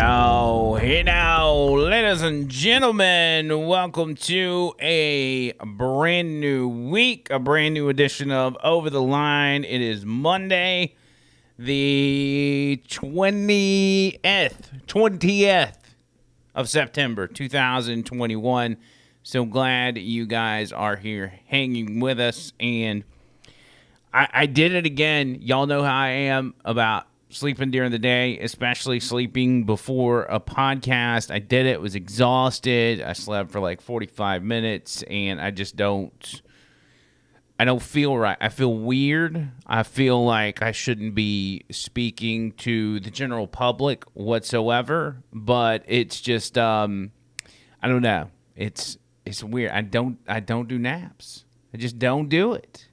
Hey now, ladies and gentlemen, welcome to a brand new week, a brand new edition of Over the Line. It is Monday, the 20th of September, 2021. So glad you guys are here hanging with us, and I did it again. Y'all know how I am about sleeping during the day, especially sleeping before a podcast. I did it, was exhausted. I slept for like 45 minutes, and I don't feel right. I feel weird. I feel like I shouldn't be speaking to the general public whatsoever, but it's just, I don't know. It's weird. I don't do naps. I just don't do it.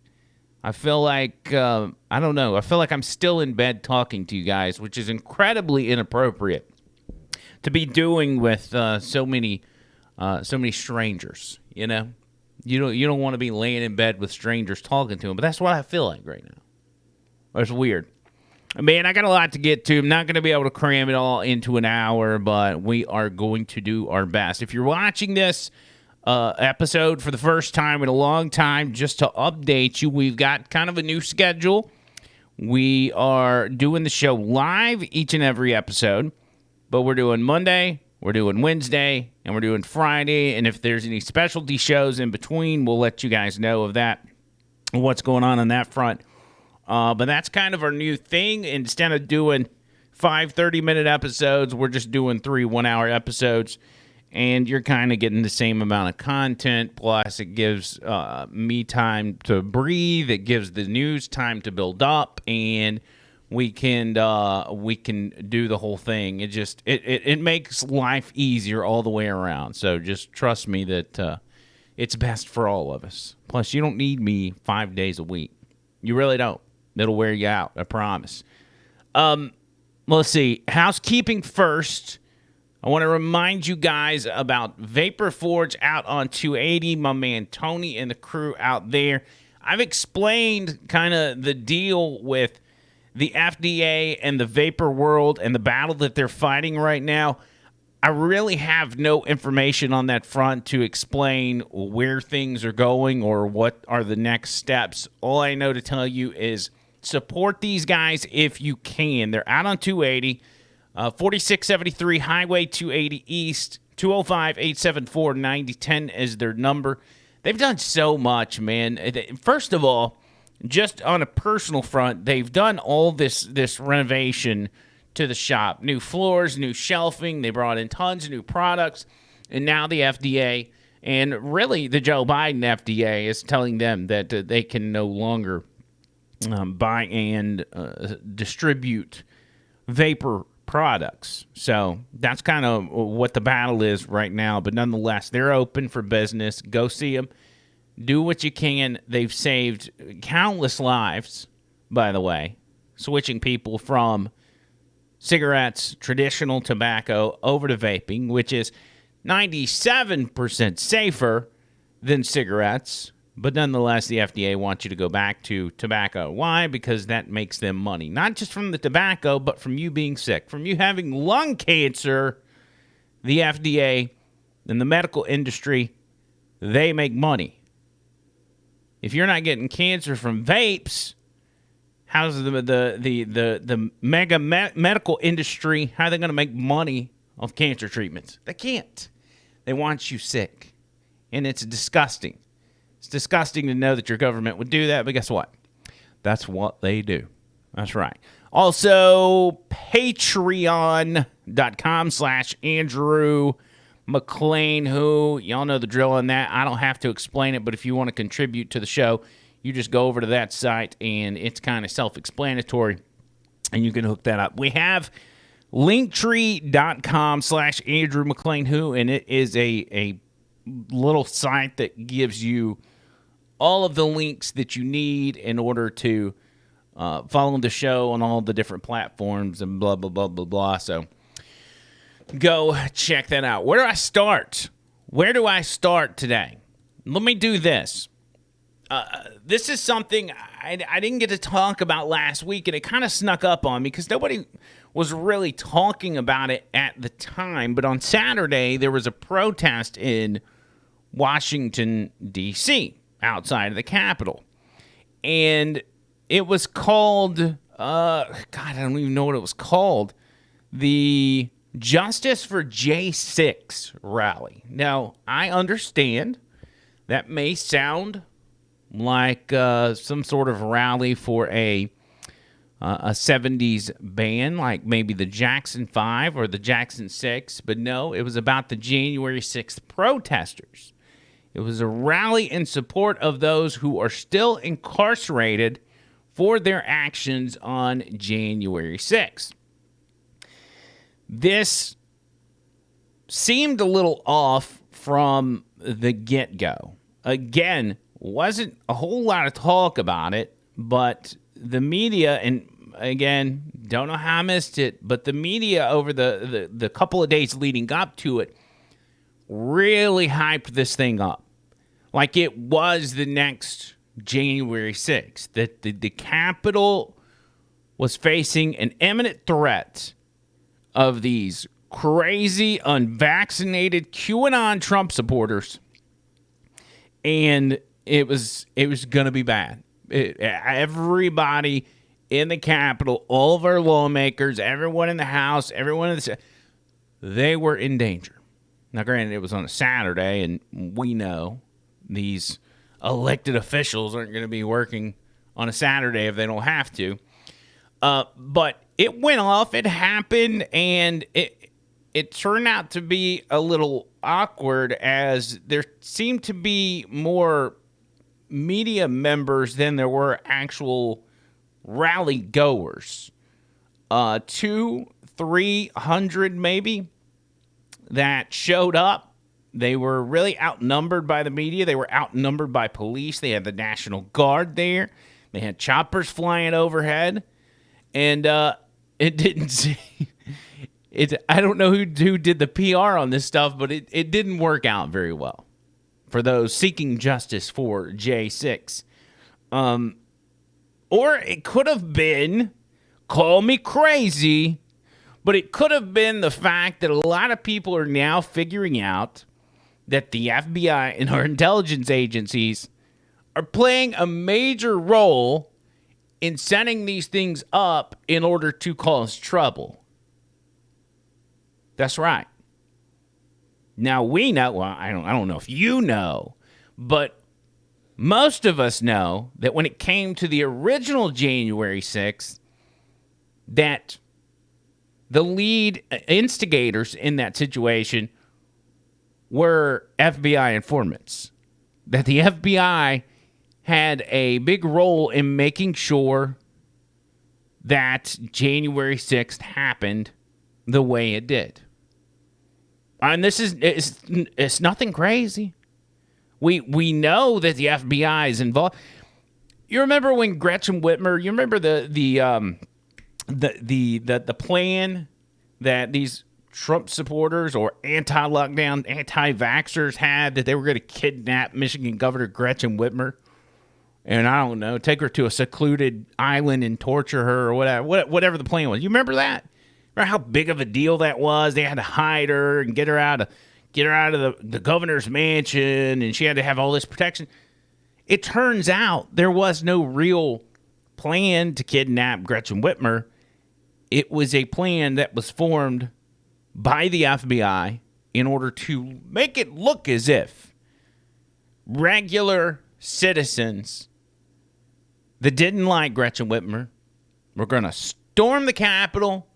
I feel like, I don't know. I feel like I'm still in bed talking to you guys, which is incredibly inappropriate to be doing with so many strangers. You know, you don't want to be laying in bed with strangers talking to them, but that's what I feel like right now. It's weird. Man, I got a lot to get to. I'm not going to be able to cram it all into an hour, but we are going to do our best. If you're watching this episode for the first time in a long time, just to update you, we've got kind of a new schedule. We are doing the show live each and every episode, but we're doing Monday, we're doing Wednesday, and we're doing Friday, and if there's any specialty shows in between, we'll let you guys know of that, what's going on that front. But that's kind of our new thing. Instead of doing 5 30-minute episodes, we're just doing 3 1-hour episodes. And you're kind of getting the same amount of content, plus it gives me time to breathe. It gives the news time to build up, and we can do the whole thing. It makes life easier all the way around. So just trust me that it's best for all of us. Plus, you don't need me 5 days a week. You really don't. It'll wear you out, I promise. Let's see. Housekeeping first. I want to remind you guys about Vapor Forge out on 280, my man Tony and the crew out there. I've explained kind of the deal with the FDA and the vapor world and the battle that they're fighting right now. I really have no information on that front to explain where things are going or what are the next steps. All I know to tell you is support these guys if you can. They're out on 280. 4673 Highway 280 East, 205-874-9010 is their number. They've done so much, man. First of all, just on a personal front, they've done all this renovation to the shop. New floors, new shelving. They brought in tons of new products. And now the FDA, and really the Joe Biden FDA, is telling them that they can no longer buy and distribute vapor products. So that's kind of what the battle is right now. But nonetheless, they're open for business. Go see them. Do what you can. They've saved countless lives, by the way, switching people from cigarettes, traditional tobacco, over to vaping, which is 97% safer than cigarettes. But nonetheless, the FDA wants you to go back to tobacco. Why? Because that makes them money. Not just from the tobacco, but from you being sick. From you having lung cancer, the FDA and the medical industry, they make money. If you're not getting cancer from vapes, how's the mega medical industry, how are they going to make money off cancer treatments? They can't. They want you sick. And it's disgusting. It's disgusting to know that your government would do that, but guess what? That's what they do. That's right. Also, patreon.com/Andrew McLean, who, y'all know the drill on that. I don't have to explain it, but if you want to contribute to the show, you just go over to that site, and it's kind of self-explanatory, and you can hook that up. We have linktree.com/Andrew McLean, who, and it is a little site that gives you all of the links that you need in order to follow the show on all the different platforms and blah, blah, blah, blah, blah. So go check that out. Where do I start? Where do I start today? Let me do this. This is something I didn't get to talk about last week, and it kind of snuck up on me because nobody was really talking about it at the time. But on Saturday, there was a protest in Washington, D.C., outside of the Capitol. And it was called, God, I don't even know what it was called, the Justice for J6 rally. Now, I understand that may sound like some sort of rally for a 70s band, like maybe the Jackson 5 or the Jackson 6, but no, it was about the January 6th protesters. It was a rally in support of those who are still incarcerated for their actions on January 6th. This seemed a little off from the get-go. Again, wasn't a whole lot of talk about it, but the media, and again, don't know how I missed it, but the media over the couple of days leading up to it really hyped this thing up. Like it was the next January 6th, that the Capitol was facing an imminent threat of these crazy, unvaccinated QAnon Trump supporters, and it was going to be bad. Everybody in the Capitol, all of our lawmakers, everyone in the House, everyone in the Senate, they were in danger. Now, granted, it was on a Saturday, and we know these elected officials aren't going to be working on a Saturday if they don't have to. But it went off, it happened, and it turned out to be a little awkward as there seemed to be more media members than there were actual rally goers. 200-300 maybe that showed up. They were really outnumbered by the media. They were outnumbered by police. They had the National Guard there. They had choppers flying overhead. And it didn't see... I don't know who did the PR on this stuff, but it didn't work out very well for those seeking justice for J6. Or it could have been, call me crazy, but it could have been the fact that a lot of people are now figuring out that the FBI and our intelligence agencies are playing a major role in setting these things up in order to cause trouble. That's right. Now we know, well, I don't know if you know, but most of us know that when it came to the original January 6th, that the lead instigators in that situation were FBI informants. That the FBI had a big role in making sure that January 6th happened the way it did. And this is it's nothing crazy. We know that the FBI is involved. You remember when Gretchen Whitmer? You remember the plan that these Trump supporters or anti-lockdown, anti-vaxxers had, that they were going to kidnap Michigan Governor Gretchen Whitmer, and I don't know, take her to a secluded island and torture her or whatever the plan was. You remember that? Remember how big of a deal that was? They had to hide her and get her out of the governor's mansion, and she had to have all this protection. It turns out there was no real plan to kidnap Gretchen Whitmer. It was a plan that was formed by the FBI in order to make it look as if regular citizens that didn't like Gretchen Whitmer were going to storm the Capitol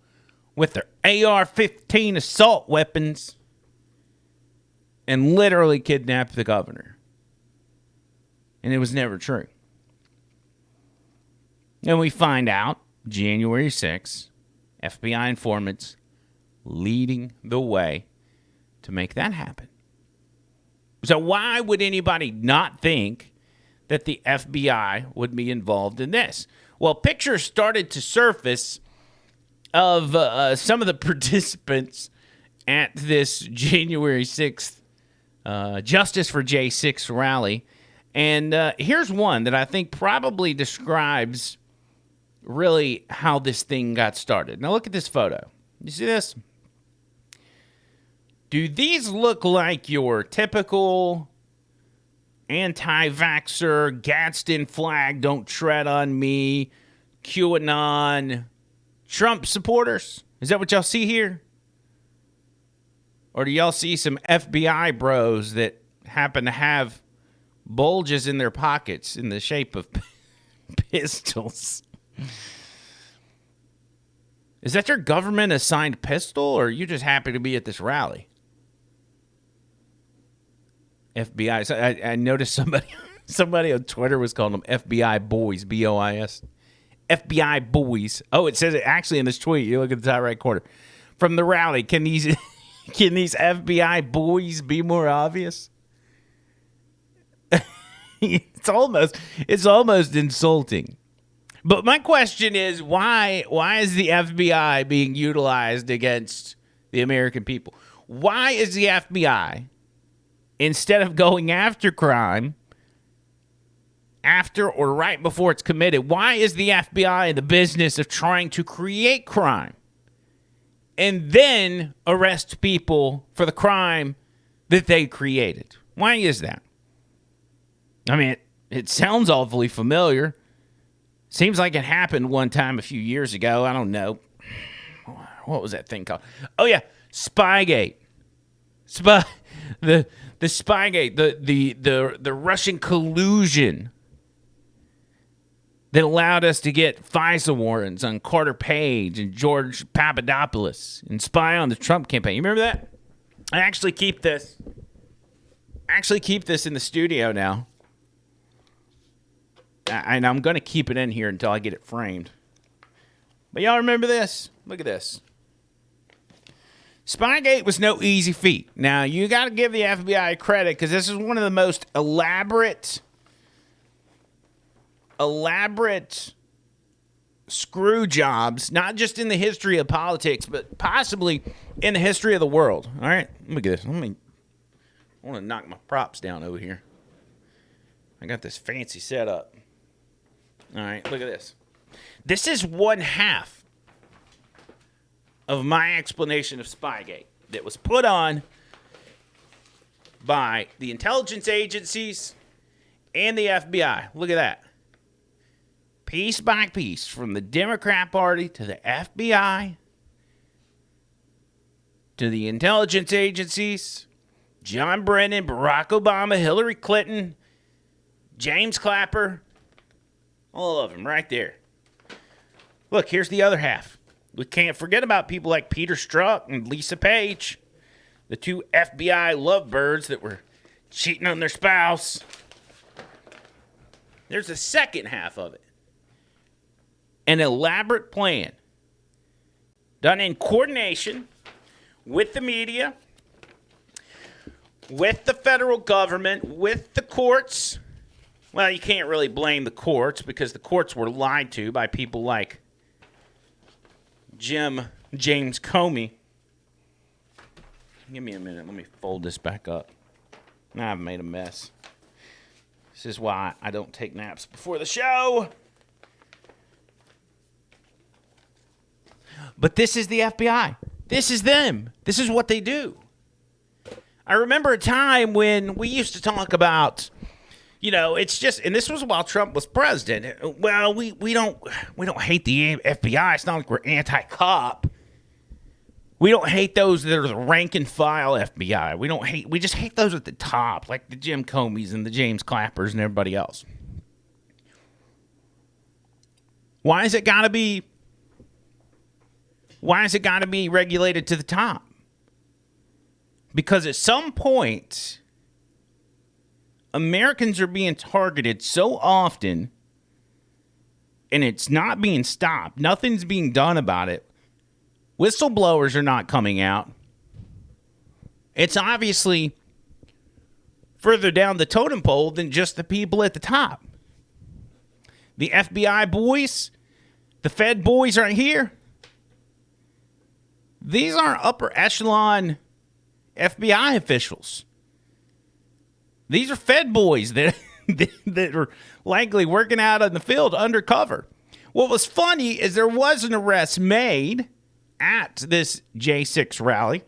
with their AR-15 assault weapons and literally kidnap the governor. And it was never true. And we find out January 6th, FBI informants leading the way to make that happen. So why would anybody not think that the FBI would be involved in this? Well, pictures started to surface of some of the participants at this January 6th Justice for J6 rally. And here's one that I think probably describes really how this thing got started. Now look at this photo. You see this? Do these look like your typical anti-vaxxer, Gadsden flag, don't tread on me, QAnon, Trump supporters? Is that what y'all see here? Or do y'all see some FBI bros that happen to have bulges in their pockets in the shape of pistols? Is that your government-assigned pistol, or are you just happy to be at this rally? FBI. So I noticed somebody on Twitter was calling them FBI boys, B-O-I-S. FBI boys. Oh, it says it actually in this tweet. You look at the top right corner. From the rally, can these FBI boys be more obvious? It's almost insulting. But my question is, why is the FBI being utilized against the American people? Why is the FBI, instead of going after crime, after or right before it's committed, why is the FBI in the business of trying to create crime and then arrest people for the crime that they created? Why is that? I mean, it sounds awfully familiar. Seems like it happened one time a few years ago. I don't know. What was that thing called? Oh, yeah, Spygate. The Spygate, the Russian collusion that allowed us to get FISA warrants on Carter Page and George Papadopoulos and spy on the Trump campaign. You remember that? I actually keep this in the studio now. And I'm going to keep it in here until I get it framed. But y'all remember this? Look at this. Spygate was no easy feat. Now, you got to give the FBI credit because this is one of the most elaborate screw jobs, not just in the history of politics, but possibly in the history of the world. All right? Look at this. I want to knock my props down over here. I got this fancy setup. All right, look at this. This is one half of my explanation of Spygate that was put on by the intelligence agencies and the FBI. Look at that. Piece by piece, from the Democrat Party to the FBI to the intelligence agencies, John Brennan, Barack Obama, Hillary Clinton, James Clapper, all of them right there. Look, here's the other half. We can't forget about people like Peter Strzok and Lisa Page, the two FBI lovebirds that were cheating on their spouse. There's a second half of it. An elaborate plan done in coordination with the media, with the federal government, with the courts. Well, you can't really blame the courts because the courts were lied to by people like James Comey. Give me a minute. Let me fold this back up. Now I've made a mess. This is why I don't take naps before the show. But this is the FBI. This is them. This is what they do. I remember a time when we used to talk about, it's just, and this was while Trump was president. Well, we don't hate the FBI. It's not like we're anti-cop. We don't hate those that are the rank and file FBI. We just hate those at the top, like the Jim Comeys and the James Clappers and everybody else. Why has it got to be regulated to the top? Because at some point, Americans are being targeted so often, and it's not being stopped. Nothing's being done about it. Whistleblowers are not coming out. It's obviously further down the totem pole than just the people at the top. The FBI boys, the Fed boys right here, these aren't upper echelon FBI officials. These are Fed boys that that are likely working out in the field undercover. What was funny is there was an arrest made at this J6 rally.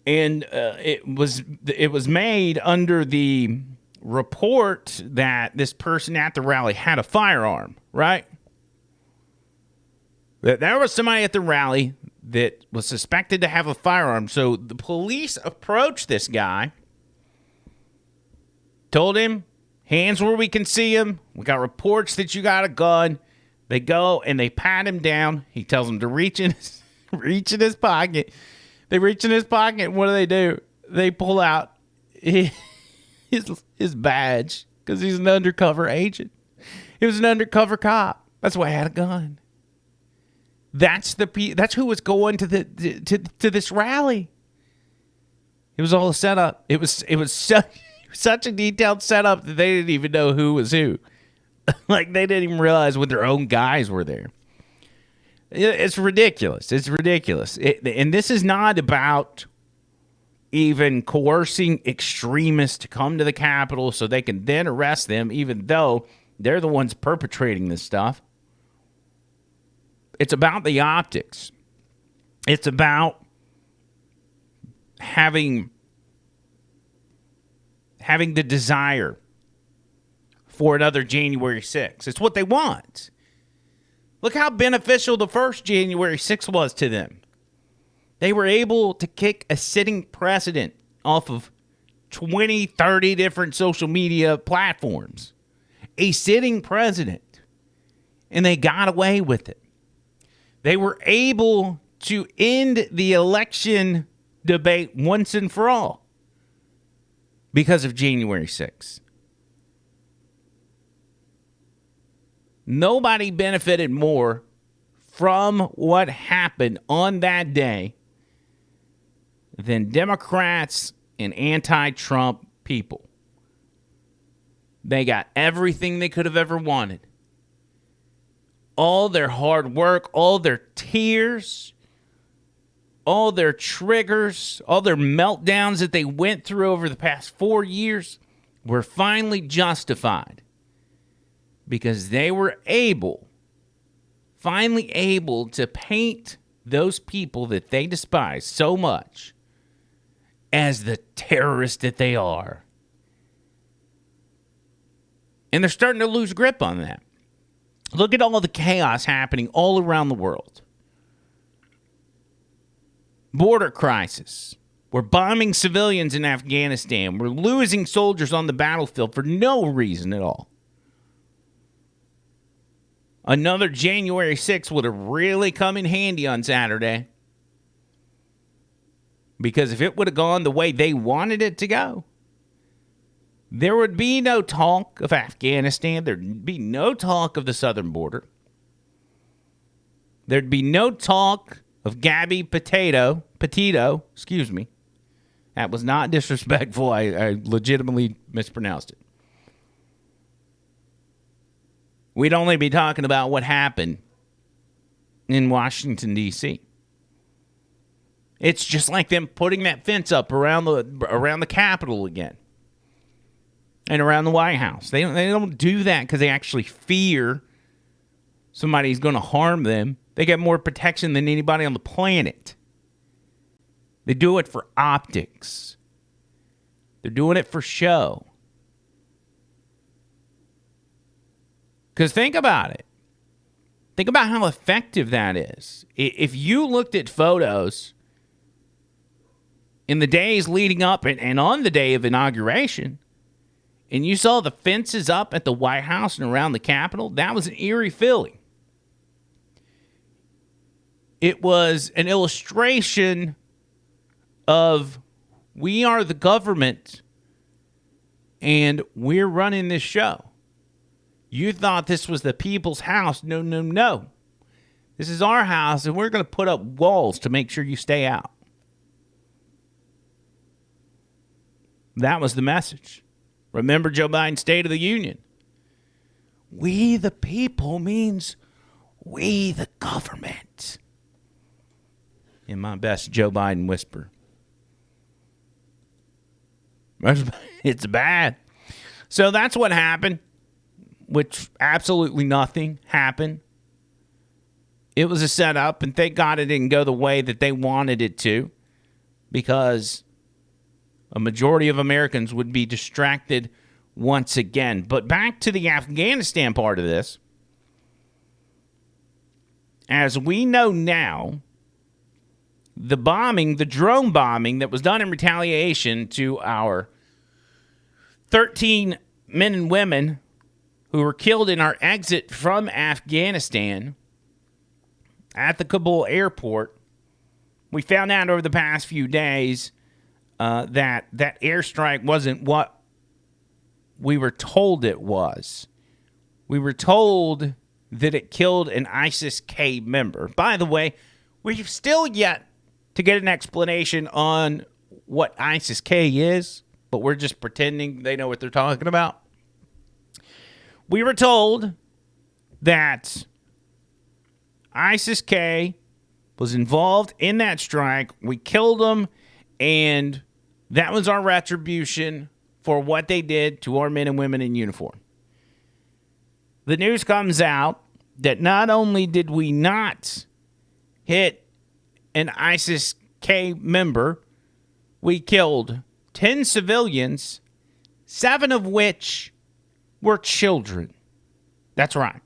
And it was made under the report that this person at the rally had a firearm, right? That there was somebody at the rally that was suspected to have a firearm. So the police approached this guy, told him, hands where we can see him. We got reports that you got a gun. They go and they pat him down. He tells them to reach in his pocket. They reach in his pocket. What do? They pull out his badge because he's an undercover agent. He was an undercover cop. That's why he had a gun. That's who was going to this rally. It was all a setup. It was such a detailed setup that they didn't even know who was who. Like they didn't even realize when their own guys were there. It's ridiculous. It's ridiculous. And this is not about even coercing extremists to come to the Capitol so they can then arrest them, even though they're the ones perpetrating this stuff. It's about the optics. It's about having the desire for another January 6th. It's what they want. Look how beneficial the first January 6th was to them. They were able to kick a sitting president off of 20, 30 different social media platforms. A sitting president. And they got away with it. They were able to end the election debate once and for all because of January 6th. Nobody benefited more from what happened on that day than Democrats and anti-Trump people. They got everything they could have ever wanted. All their hard work, all their tears, all their triggers, all their meltdowns that they went through over the past 4 years were finally justified. Because they were finally able to paint those people that they despise so much as the terrorists that they are. And they're starting to lose grip on that. Look at all the chaos happening all around the world. Border crisis. We're bombing civilians in Afghanistan. We're losing soldiers on the battlefield for no reason at all. Another January 6th would have really come in handy on Saturday. Because if it would have gone the way they wanted it to go, there would be no talk of Afghanistan. There'd be no talk of the southern border. There'd be no talk of Gabby Petito, excuse me. That was not disrespectful. I legitimately mispronounced it. We'd only be talking about what happened in Washington, D.C. It's just like them putting that fence up around the Capitol again and around the White House. They don't do that because they actually fear somebody's going to harm them. They get more protection than anybody on the planet. They do it for optics. They're doing it for show. Because think about it. Think about how effective that is. If you looked at photos in the days leading up and on the day of inauguration, and you saw the fences up at the White House and around the Capitol, that was an eerie feeling. It was an illustration of we are the government and we're running this show. You thought this was the people's house. No, no, no. This is our house, and we're going to put up walls to make sure you stay out. That was the message. Remember Joe Biden's State of the Union. We the people means we the government. In my best Joe Biden whisper. It's bad. So that's what happened, which absolutely nothing happened. It was a setup, and thank God it didn't go the way that they wanted it to, because a majority of Americans would be distracted once again. But back to the Afghanistan part of this. As we know now, the drone bombing that was done in retaliation to our 13 men and women who were killed in our exit from Afghanistan at the Kabul airport, we found out over the past few days that airstrike wasn't what we were told it was. We were told that it killed an ISIS-K member. By the way, we've still yet to get an explanation on what ISIS-K is, but we're just pretending they know what they're talking about. We were told that ISIS-K was involved in that strike. We killed them, and that was our retribution for what they did to our men and women in uniform. The news comes out that not only did we not hit an ISIS-K member, we killed 10 civilians, 7 of which were children. That's right.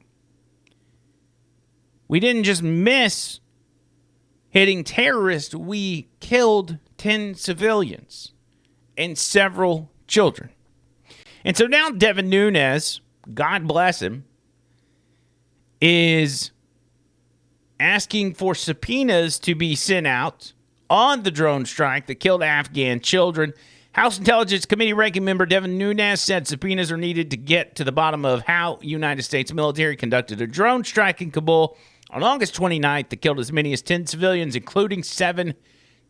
We didn't just miss hitting terrorists, we killed 10 civilians and several children. And so now Devin Nunes, God bless him, is asking for subpoenas to be sent out on the drone strike that killed Afghan children. House Intelligence Committee ranking member Devin Nunes said subpoenas are needed to get to the bottom of how United States military conducted a drone strike in Kabul on August 29th that killed as many as 10 civilians, including 7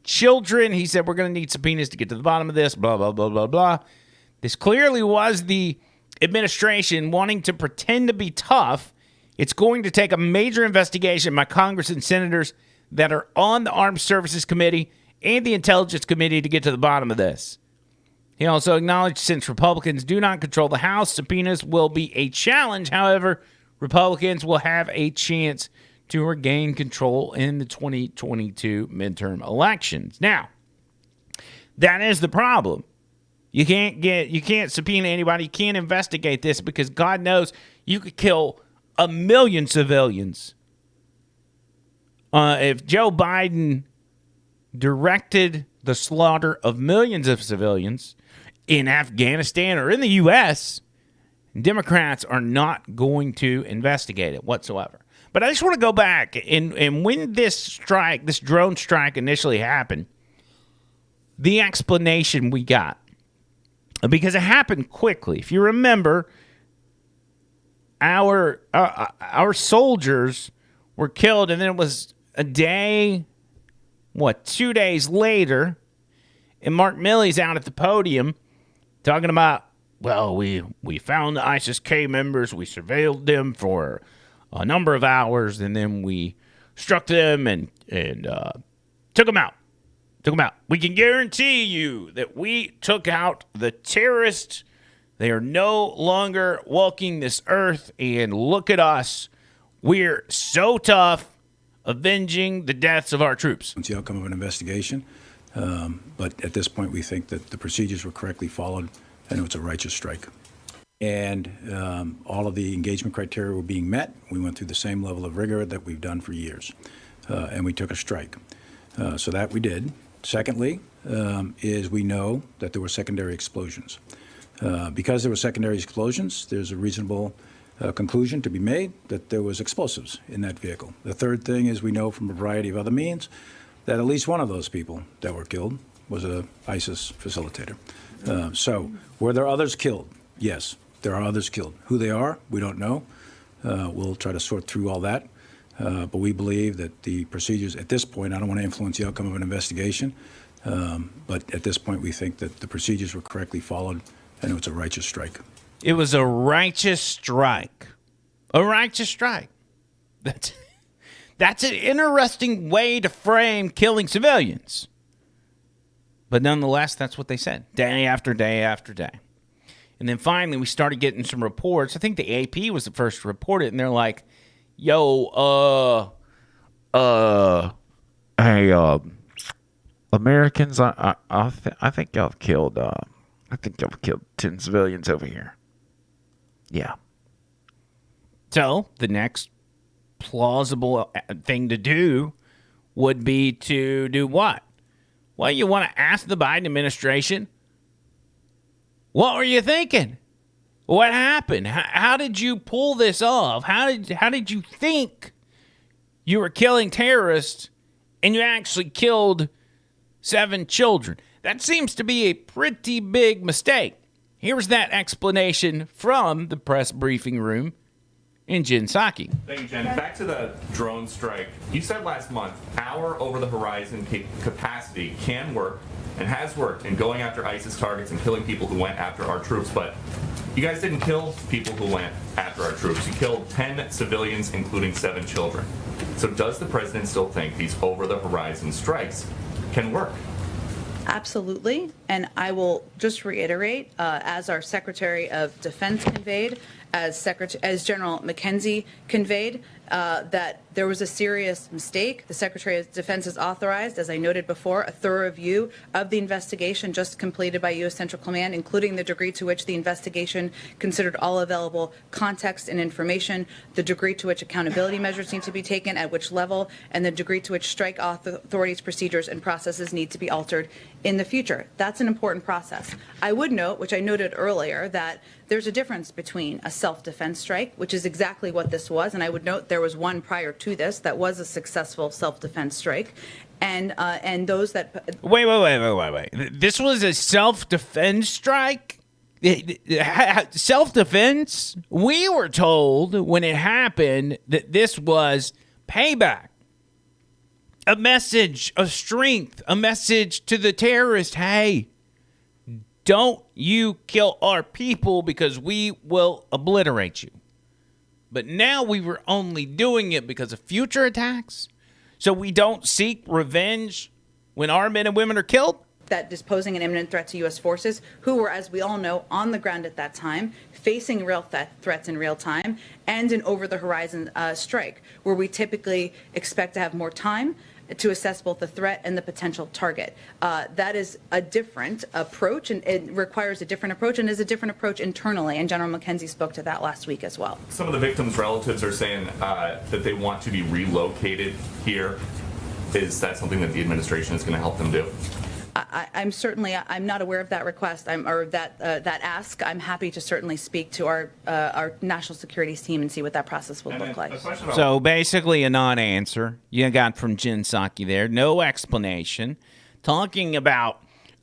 children. He said, we're going to need subpoenas to get to the bottom of this, blah, blah, blah, blah, blah. This clearly was the administration wanting to pretend to be tough. It's going to take a major investigation by Congress and senators that are on the Armed Services Committee and the Intelligence Committee to get to the bottom of this. He also acknowledged since Republicans do not control the House, subpoenas will be a challenge. However, Republicans will have a chance to regain control in the 2022 midterm elections. Now, that is the problem. You can't subpoena anybody. You can't investigate this because God knows you could kill 1 million civilians. If Joe Biden directed the slaughter of millions of civilians in Afghanistan or in the U.S., Democrats are not going to investigate it whatsoever. But I just want to go back, and when this drone strike initially happened, the explanation we got, because it happened quickly. If you remember, our soldiers were killed, and then it was a day, 2 days later, and Mark Milley's out at the podium talking about, well, we found the ISIS-K members, we surveilled them for a number of hours, and then we struck them and took them out. We can guarantee you that we took out the terrorists. They are no longer walking this earth, and look at us. We're so tough, avenging the deaths of our troops. It's the outcome of an investigation, but at this point we think that the procedures were correctly followed and it was a righteous strike. And all of the engagement criteria were being met. We went through the same level of rigor that we've done for years, and we took a strike. So that we did. Secondly, is we know that there were secondary explosions. Because there were secondary explosions, there's a reasonable conclusion to be made that there was explosives in that vehicle. The third thing is we know from a variety of other means that at least one of those people that were killed was a ISIS facilitator. So were there others killed? Yes, there are others killed. Who they are, we don't know. We'll try to sort through all that. But we believe that the procedures at this point, I don't want to influence the outcome of an investigation, but at this point we think that the procedures were correctly followed and it was a righteous strike. It was a righteous strike. A righteous strike. That's an interesting way to frame killing civilians. But nonetheless, that's what they said, day after day after day. And then finally, we started getting some reports. I think the AP was the first to report it, and they're like, yo, hey, Americans, I think y'all have killed, 10 civilians over here. Yeah. So the next plausible thing to do would be to do what? Well, you want to ask the Biden administration, what were you thinking? What happened? How did you pull this off? How did you think you were killing terrorists and you actually killed 7 children? That seems to be a pretty big mistake. Here's that explanation from the press briefing room in Jen Psaki. Thank you, Jen. Back to the drone strike. You said last month our over-the-horizon capacity can work and has worked in going after ISIS targets and killing people who went after our troops. But you guys didn't kill people who went after our troops. You killed 10 civilians, including 7 children. So does the president still think these over-the-horizon strikes can work? Absolutely. And I will just reiterate, as our Secretary of Defense conveyed, as General McKenzie conveyed, that there was a serious mistake. The Secretary of Defense has authorized, as I noted before, a thorough review of the investigation just completed by U.S. Central Command, including the degree to which the investigation considered all available context and information, the degree to which accountability measures need to be taken, at which level, and the degree to which strike authorities' procedures and processes need to be altered in the future. That's an important process. I would note, which I noted earlier, that there's a difference between a self-defense strike, which is exactly what this was, and I would note there was one prior to this that was a successful self-defense strike, and those that... Wait. This was a self-defense strike? Self-defense? We were told when it happened that this was payback. A message of strength, a message to the terrorist, hey, don't you kill our people because we will obliterate you. But now we were only doing it because of future attacks, so we don't seek revenge when our men and women are killed? That is posing an imminent threat to U.S. forces, who were, as we all know, on the ground at that time, facing real threats in real time, and an over-the-horizon strike, where we typically expect to have more time to assess both the threat and the potential target. That is a different approach, and it requires a different approach, and is a different approach internally, and General McKenzie spoke to that last week as well. Some of the victims' relatives are saying that they want to be relocated here. Is that something that the administration is going to help them do? I'm not aware of that request that ask. I'm happy to certainly speak to our national security team and see what that process would look like. So basically a non-answer you got from Jen Psaki there. No explanation. Talking about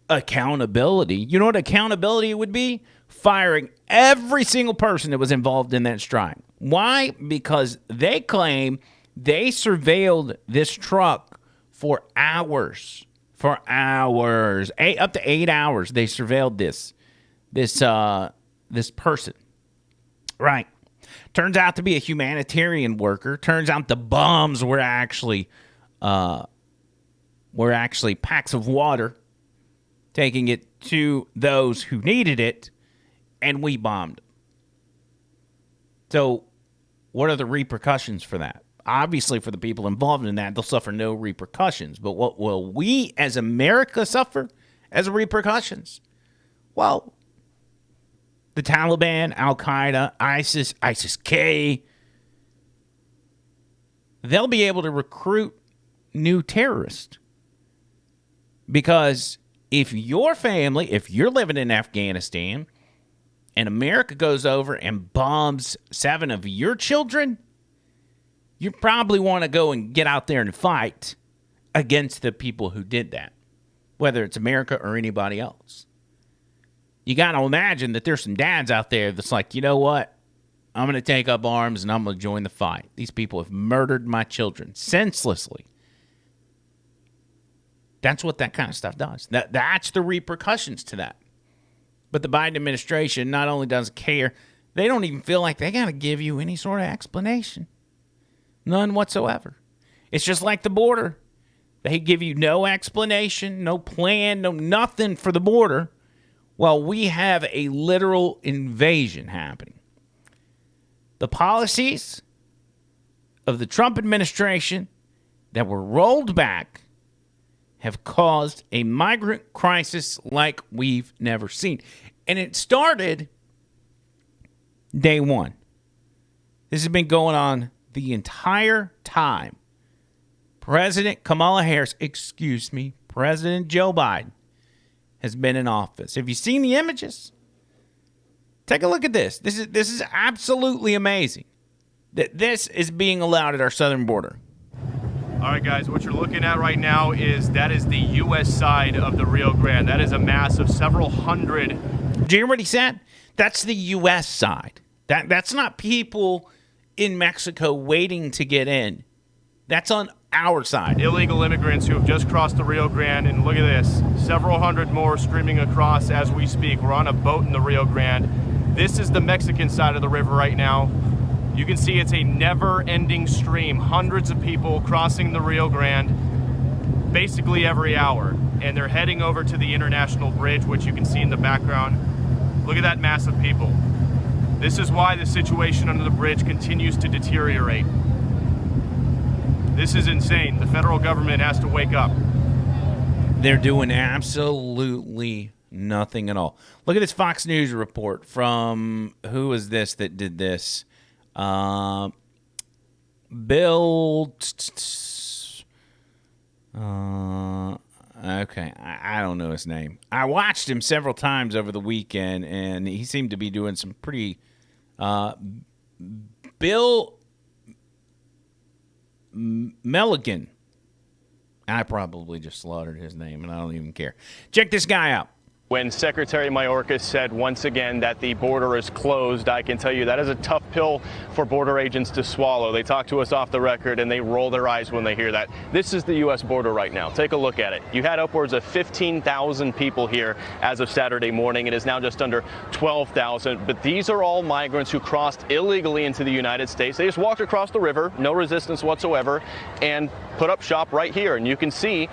accountability. You know what accountability would be? Firing every single person that was involved in that strike. Why? Because they claim they surveilled this truck for hours. For hours, up to 8 hours, they surveilled this person. Right. Turns out to be a humanitarian worker. Turns out the bombs were actually packs of water, taking it to those who needed it, and we bombed. So, what are the repercussions for that? Obviously, for the people involved in that, they'll suffer no repercussions. But what will we as America suffer as repercussions? Well, the Taliban, Al-Qaeda, ISIS, ISIS-K, they'll be able to recruit new terrorists. Because if your family, if you're living in Afghanistan, and America goes over and bombs 7 of your children, you probably want to go and get out there and fight against the people who did that, whether it's America or anybody else. You got to imagine that there's some dads out there that's like, you know what? I'm going to take up arms and I'm going to join the fight. These people have murdered my children senselessly. That's what that kind of stuff does. That's the repercussions to that. But the Biden administration not only doesn't care, they don't even feel like they got to give you any sort of explanation. None whatsoever. It's just like the border. They give you no explanation, no plan, no nothing for the border, while we have a literal invasion happening. The policies of the Trump administration that were rolled back have caused a migrant crisis like we've never seen. And it started day one. This has been going on the entire time. President Joe Biden has been in office. Have you seen the images? Take a look at this. This is absolutely amazing that this is being allowed at our southern border. All right, guys, what you're looking at right now is the U.S. side of the Rio Grande. That is a mass of several hundred. Do you hear what he said? That's the U.S. side. That's not people in Mexico waiting to get in. That's on our side. Illegal immigrants who have just crossed the Rio Grande, and look at this. Several hundred more streaming across as we speak. We're on a boat in the Rio Grande. This is the Mexican side of the river right now. You can see it's a never-ending stream. Hundreds of people crossing the Rio Grande basically every hour. And they're heading over to the International Bridge, which you can see in the background. Look at that mass of people. This is why the situation under the bridge continues to deteriorate. This is insane. The federal government has to wake up. They're doing absolutely nothing at all. Look at this Fox News report from, who is this that did this? Bill. Okay, I don't know his name. I watched him several times over the weekend, and he seemed to be doing some pretty. Bill Milligan. I probably just slaughtered his name, and I don't even care. Check this guy out. When Secretary Mayorkas said once again that the border is closed, I can tell you that is a tough pill for border agents to swallow. They talk to us off the record and they roll their eyes when they hear that. This is the U.S. border right now. Take a look at it. You had upwards of 15,000 people here as of Saturday morning. It is now just under 12,000. But these are all migrants who crossed illegally into the United States. They just walked across the river, no resistance whatsoever, and put up shop right here. And you can see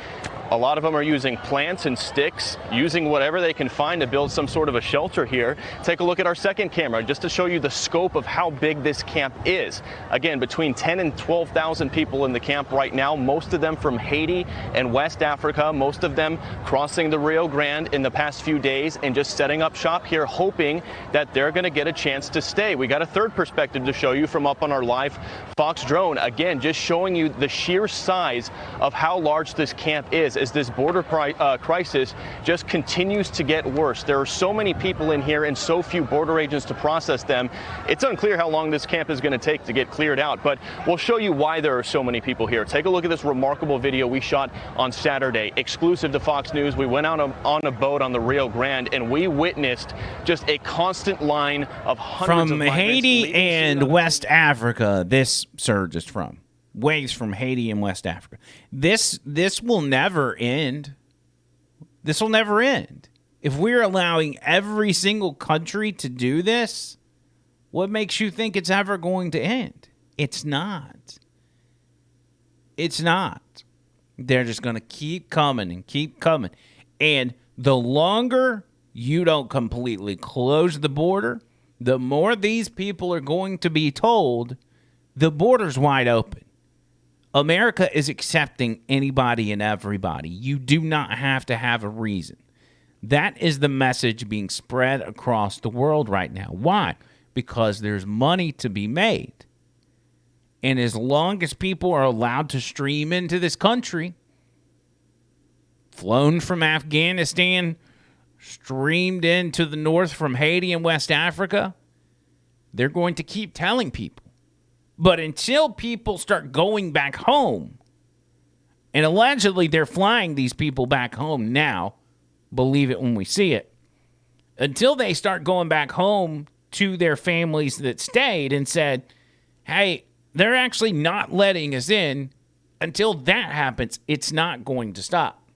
a lot of them are using plants and sticks, using whatever they can find to build some sort of a shelter here. Take a look at our second camera just to show you the scope of how big this camp is. Again, between 10 and 12,000 people in the camp right now, most of them from Haiti and West Africa, most of them crossing the Rio Grande in the past few days and just setting up shop here, hoping that they're going to get a chance to stay. We got a third perspective to show you from up on our live Fox drone. Again, just showing you the sheer size of how large this camp is as this border crisis just continues to get worse. There are so many people in here and so few border agents to process them. It's unclear how long this camp is going to take to get cleared out, but we'll show you why there are so many people here. Take a look at this remarkable video we shot on Saturday, exclusive to Fox News. We went out on a boat on the Rio Grande and we witnessed just a constant line of hundreds of migrants from Haiti and West Africa. This surge is from. Waves from Haiti and West Africa. This will never end. This will never end. If we're allowing every single country to do this, what makes you think it's ever going to end? It's not. It's not. They're just going to keep coming and keep coming. And the longer you don't completely close the border, the more these people are going to be told the border's wide open. America is accepting anybody and everybody. You do not have to have a reason. That is the message being spread across the world right now. Why? Because there's money to be made. And as long as people are allowed to stream into this country, flown from Afghanistan, streamed into the north from Haiti and West Africa, they're going to keep telling people. But until people start going back home, and allegedly they're flying these people back home now, believe it when we see it, until they start going back home to their families that stayed and said, hey, they're actually not letting us in, until that happens, it's not going to stop.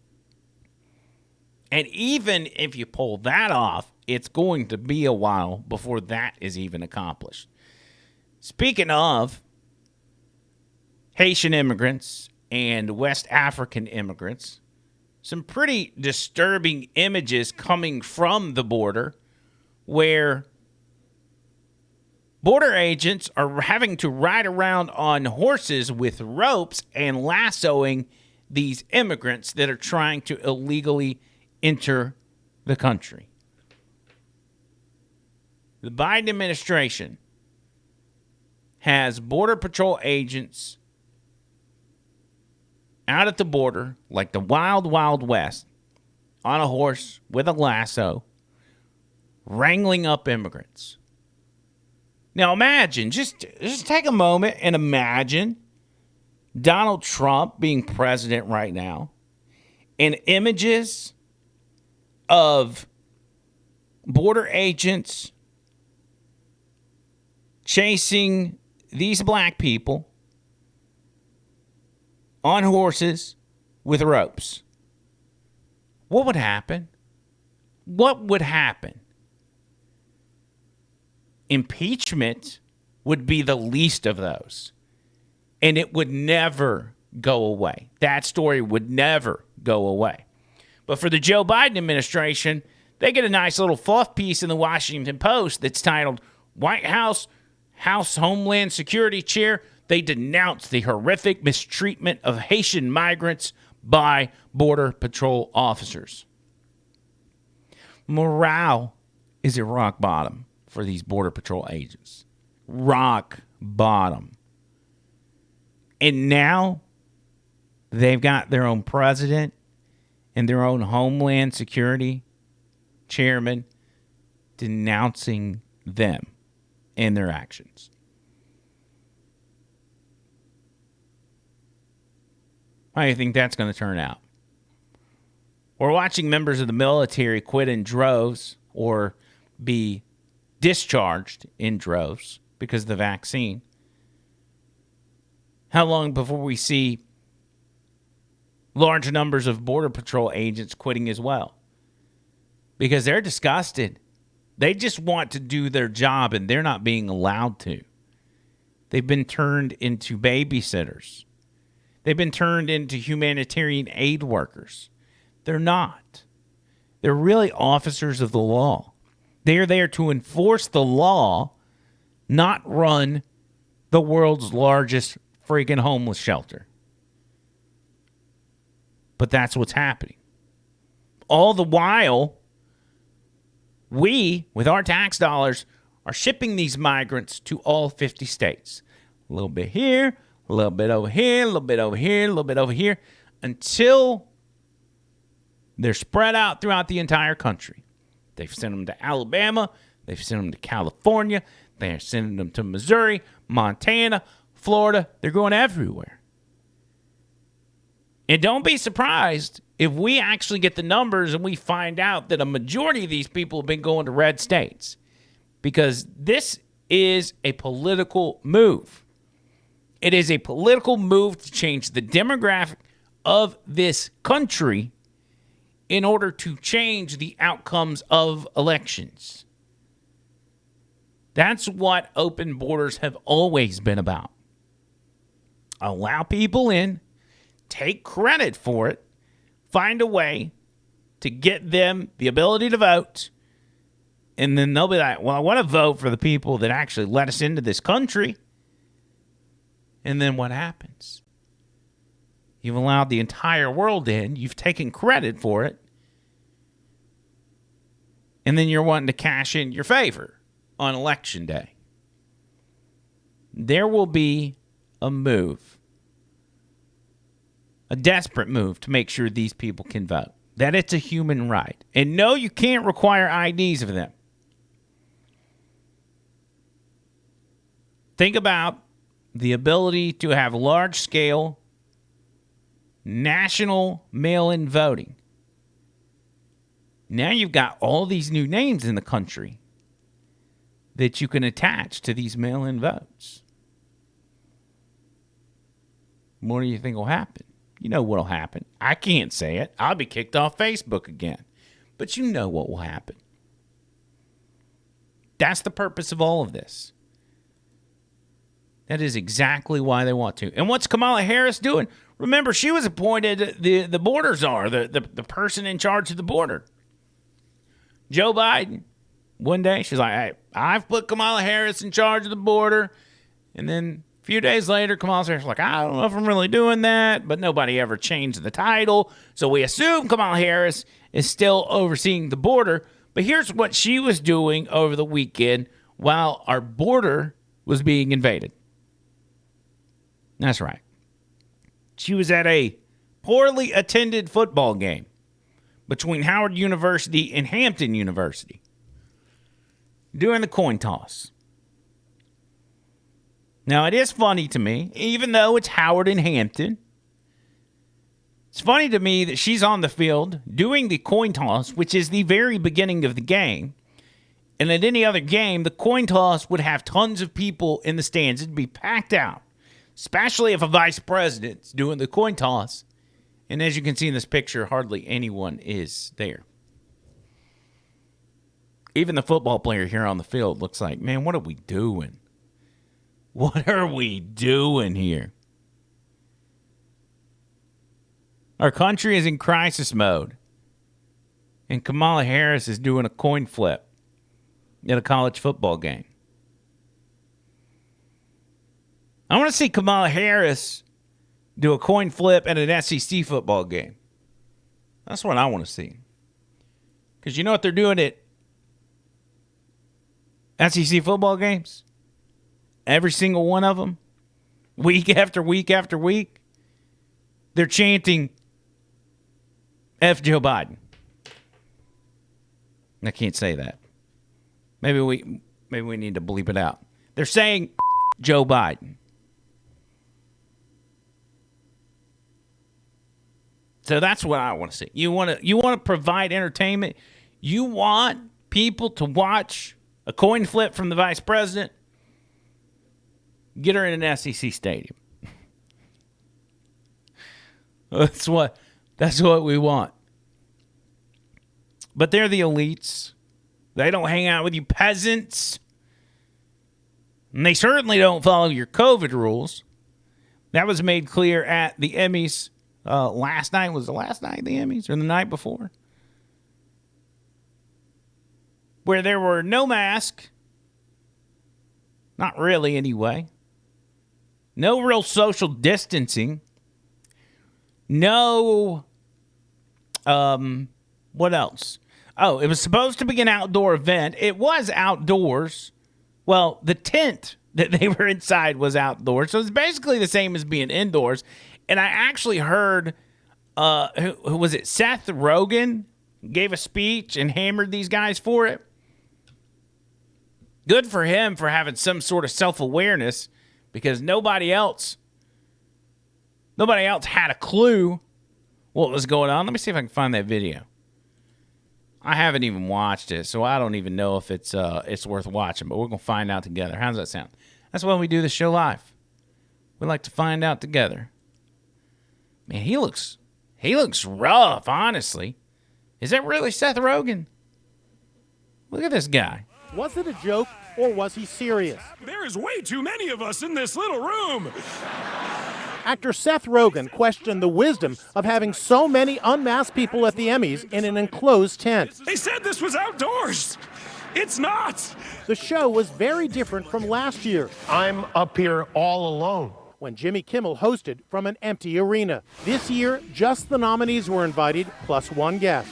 And even if you pull that off, it's going to be a while before that is even accomplished. Speaking of Haitian immigrants and West African immigrants. Some pretty disturbing images coming from the border where border agents are having to ride around on horses with ropes and lassoing these immigrants that are trying to illegally enter the country. The Biden administration has Border Patrol agents out at the border like the wild, wild west on a horse with a lasso, wrangling up immigrants. Now imagine, just take a moment and imagine Donald Trump being president right now and images of border agents chasing these black people on horses with ropes. What would happen? What would happen? Impeachment would be the least of those. And it would never go away. That story would never go away. But for the Joe Biden administration, they get a nice little fluff piece in the Washington Post that's titled White House Homeland Security Chair. They denounce the horrific mistreatment of Haitian migrants by Border Patrol officers. Morale is at rock bottom for these Border Patrol agents. Rock bottom. And now they've got their own president and their own Homeland Security chairman denouncing them and their actions. How do you think that's going to turn out? We're watching members of the military quit in droves or be discharged in droves because of the vaccine. How long before we see large numbers of Border Patrol agents quitting as well? Because they're disgusted. They just want to do their job and they're not being allowed to. They've been turned into babysitters. They've been turned into humanitarian aid workers. They're not. They're really officers of the law. They are there to enforce the law, not run the world's largest freaking homeless shelter. But that's what's happening. All the while, we, with our tax dollars, are shipping these migrants to all 50 states. A little bit here, a little bit over here, a little bit over here, a little bit over here, until they're spread out throughout the entire country. They've sent them to Alabama. They've sent them to California. They're sending them to Missouri, Montana, Florida. They're going everywhere. And don't be surprised if we actually get the numbers and we find out that a majority of these people have been going to red states. Because this is a political move. It is a political move to change the demographic of this country in order to change the outcomes of elections. That's what open borders have always been about. Allow people in, take credit for it, find a way to get them the ability to vote, and then they'll be like, well, I want to vote for the people that actually let us into this country. And then what happens? You've allowed the entire world in. You've taken credit for it. And then you're wanting to cash in your favor on Election Day. There will be a move, a desperate move to make sure these people can vote. That it's a human right. And no, you can't require IDs of them. Think about the ability to have large-scale national mail-in voting. Now you've got all these new names in the country that you can attach to these mail-in votes. What do you think will happen? You know what will happen. I can't say it. I'll be kicked off Facebook again. But you know what will happen. That's the purpose of all of this. That is exactly why they want to. And what's Kamala Harris doing? Remember, she was appointed the border czar, the person in charge of the border. Joe Biden, one day, she's like, hey, I've put Kamala Harris in charge of the border. And then a few days later, Kamala Harris was like, I don't know if I'm really doing that. But nobody ever changed the title. So we assume Kamala Harris is still overseeing the border. But here's what she was doing over the weekend while our border was being invaded. That's right. She was at a poorly attended football game between Howard University and Hampton University during the coin toss. Now, it is funny to me, even though it's Howard and Hampton, it's funny to me that she's on the field doing the coin toss, which is the very beginning of the game. And at any other game, the coin toss would have tons of people in the stands. It'd be packed out, especially if a vice president's doing the coin toss. And as you can see in this picture, hardly anyone is there. Even the football player here on the field looks like, man, what are we doing? What are we doing here? Our country is in crisis mode. And Kamala Harris is doing a coin flip at a college football game. I want to see Kamala Harris do a coin flip at an SEC football game. That's what I want to see. Because you know what they're doing at SEC football games? Every single one of them, week after week after week, they're chanting F Joe Biden. I can't say that. Maybe we need to bleep it out. They're saying Joe Biden. So that's what I want to see. You want to provide entertainment. You want people to watch a coin flip from the vice president. Get her in an SEC stadium. That's what we want. But they're the elites. They don't hang out with you peasants. And they certainly don't follow your COVID rules. That was made clear at the Emmys last night. Was the last night of the Emmys or the night before? Where there were no masks. Not really, anyway. No real social distancing. No, what else? Oh, it was supposed to be an outdoor event. It was outdoors. Well, the tent that they were inside was outdoors. So it's basically the same as being indoors. And I actually heard, who was it? Seth Rogen gave a speech and hammered these guys for it. Good for him for having some sort of self-awareness. Because nobody else had a clue what was going on. Let me see if I can find that video. I haven't even watched it, so I don't even know if it's worth watching. But we're gonna find out together. How does that sound? That's why we do the show live. We like to find out together. Man, he looks rough. Honestly, is that really Seth Rogen? Look at this guy. Was it a joke or was he serious? There is way too many of us in this little room. Actor Seth Rogen questioned the wisdom of having so many unmasked people at the Emmys in an enclosed tent. They said this was outdoors. It's not. The show was very different from last year, I'm up here all alone. when Jimmy Kimmel hosted from an empty arena. This year, just the nominees were invited, plus one guest.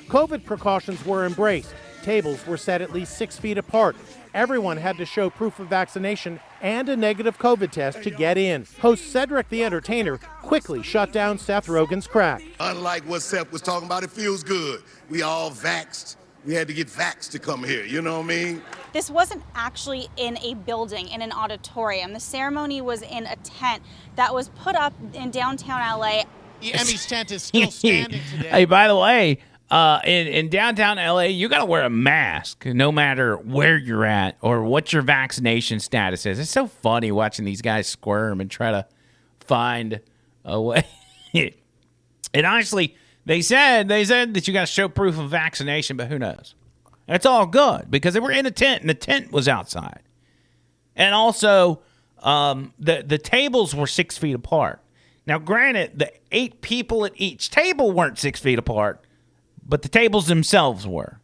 COVID precautions were embraced. Tables were set at least 6 feet apart. Everyone had to show proof of vaccination and a negative COVID test to get in. Host Cedric the Entertainer quickly shut down Seth Rogen's crack. Unlike what Seth was talking about, it feels good. We all vaxxed. We had to get vaxxed to come here, you know what I mean? This wasn't actually in a building, in an auditorium. The ceremony was in a tent that was put up in downtown LA. The Emmys tent is still standing today. Hey, by the way, in downtown LA, you got to wear a mask no matter where you're at or what your vaccination status is. It's so funny watching these guys squirm and try to find a way. And honestly, they said that you got to show proof of vaccination, but who knows? It's all good because they were in a tent and the tent was outside. And also, the tables were 6 feet apart. Now, granted, the 8 people at each table weren't 6 feet apart, but the tables themselves were.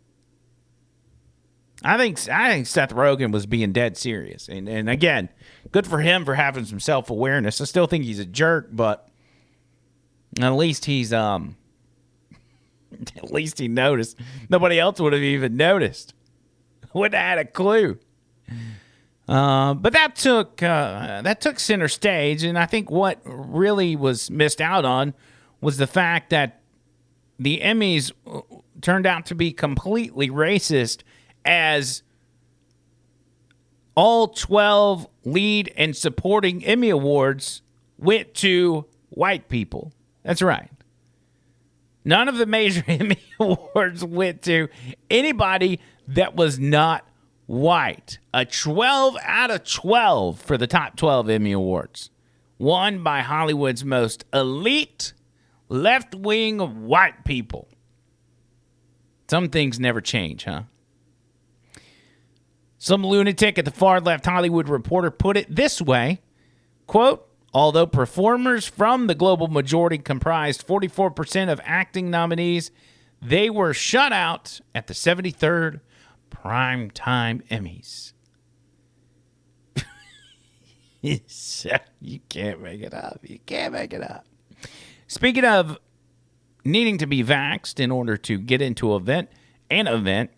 I think Seth Rogen was being dead serious, and again, good for him for having some self-awareness. I still think he's a jerk, but at least he's at least he noticed. Nobody else would have even noticed. Wouldn't have had a clue. But that took center stage, and I think what really was missed out on was the fact that the Emmys turned out to be completely racist, as all 12 lead and supporting Emmy awards went to white people. That's right. None of the major Emmy awards went to anybody that was not white. A 12 out of 12 for the top 12 Emmy awards, won by Hollywood's most elite left-wing white people. Some things never change, huh? Some lunatic at the far left Hollywood Reporter put it this way, quote, although performers from the global majority comprised 44% of acting nominees, they were shut out at the 73rd Primetime Emmys. You can't make it up. You can't make it up. Speaking of needing to be vaxxed in order to get into an event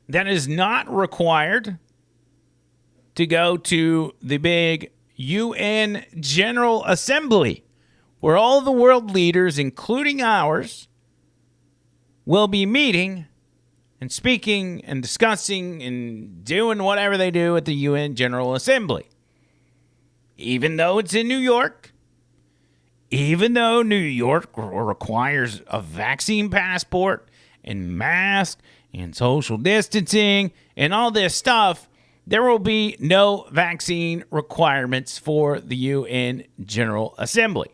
that is not required to go to the big UN General Assembly, where all the world leaders, including ours, will be meeting and speaking and discussing and doing whatever they do at the UN General Assembly. Even though it's in New York, even though New York requires a vaccine passport and mask and social distancing and all this stuff, there will be no vaccine requirements for the UN General Assembly.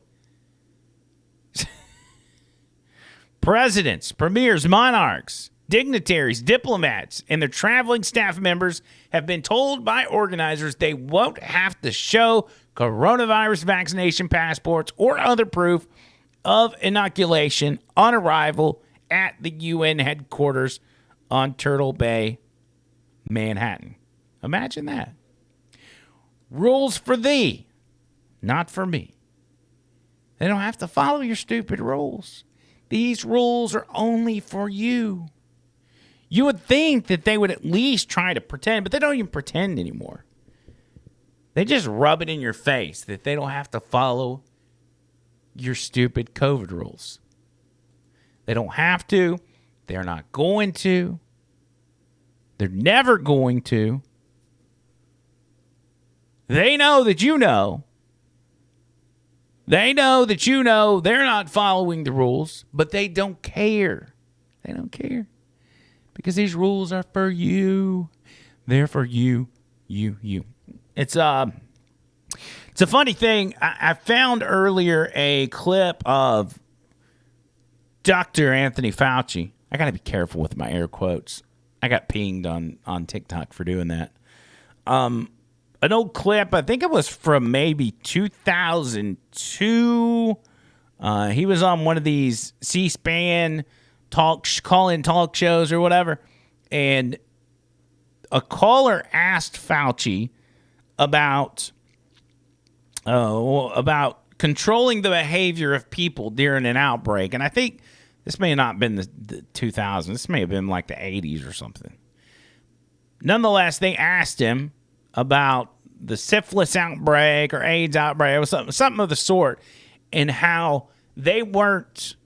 Presidents, premiers, monarchs, dignitaries, diplomats, and their traveling staff members have been told by organizers they won't have to show coronavirus vaccination passports or other proof of inoculation on arrival at the UN headquarters on Turtle Bay, Manhattan. Imagine that. Rules for thee, not for me. They don't have to follow your stupid rules. These rules are only for you. You would think that they would at least try to pretend, but they don't even pretend anymore. They just rub it in your face that they don't have to follow your stupid COVID rules. They don't have to. They're not going to. They're never going to. They know that you know. They know that you know they're not following the rules, but they don't care. They don't care. Because these rules are for you. They're for you. It's a funny thing. I found earlier a clip of Dr. Anthony Fauci. I got to be careful with my air quotes. I got pinged on TikTok for doing that. An old clip, I think it was from maybe 2002. He was on one of these C-SPAN call-in talk shows or whatever, and a caller asked Fauci about controlling the behavior of people during an outbreak. And I think this may have not been the 2000s. This may have been like the 80s or something. Nonetheless, they asked him about the syphilis outbreak or AIDS outbreak or something of the sort, and how they weren't.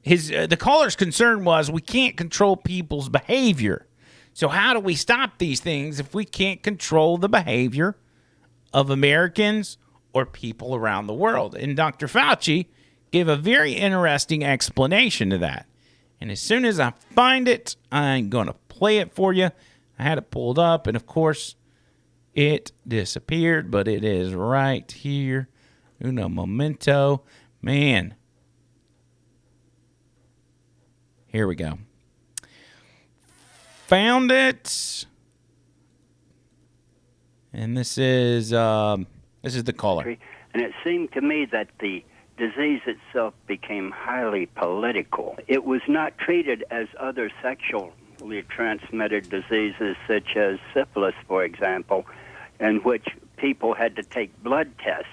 The caller's concern was, we can't control people's behavior. So how do we stop these things if we can't control the behavior of Americans or people around the world? And Dr. Fauci gave a very interesting explanation to that. And as soon as I find it, I'm going to play it for you. I had it pulled up, and of course, it disappeared, but it is right here. Uno momento. Man. Here we go. Found it. And this is the caller. And it seemed to me that the disease itself became highly political. It was not treated as other sexually transmitted diseases such as syphilis, for example, in which people had to take blood tests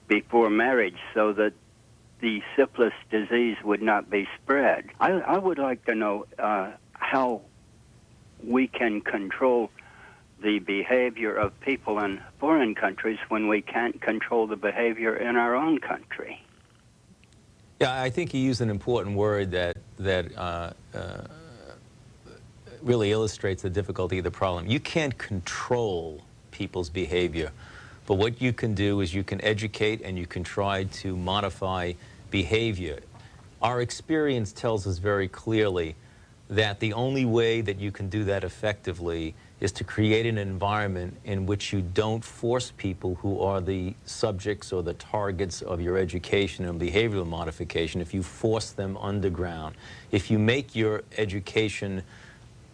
before marriage so that the syphilis disease would not be spread. I would like to know how we can control the behavior of people in foreign countries when we can't control the behavior in our own country. Yeah, I think you used an important word that really illustrates the difficulty of the problem. You can't control people's behavior, but what you can do is you can educate and you can try to modify behavior. Our experience tells us very clearly that the only way that you can do that effectively is to create an environment in which you don't force people who are the subjects or the targets of your education and behavioral modification. If you force them underground, if you make your education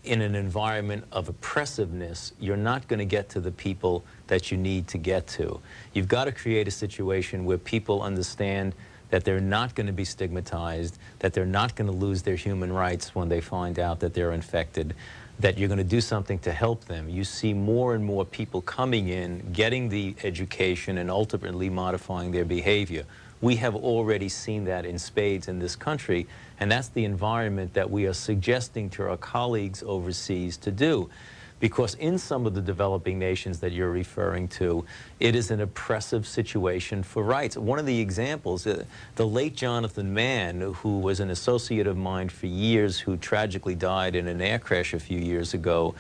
in an environment of oppressiveness, you're not going to get to the people that you need to get to. You've got to create a situation where people understand that they're not going to be stigmatized, that they're not going to lose their human rights when they find out that they're infected, that you're going to do something to help them. You see more and more people coming in, getting the education, and ultimately modifying their behavior. We have already seen that in spades in this country, and that's the environment that we are suggesting to our colleagues overseas to do. Because in some of the developing nations that you're referring to, it is an oppressive situation for rights. One of the examples, the late Jonathan Mann, who was an associate of mine for years, who tragically died in an air crash a few years ago,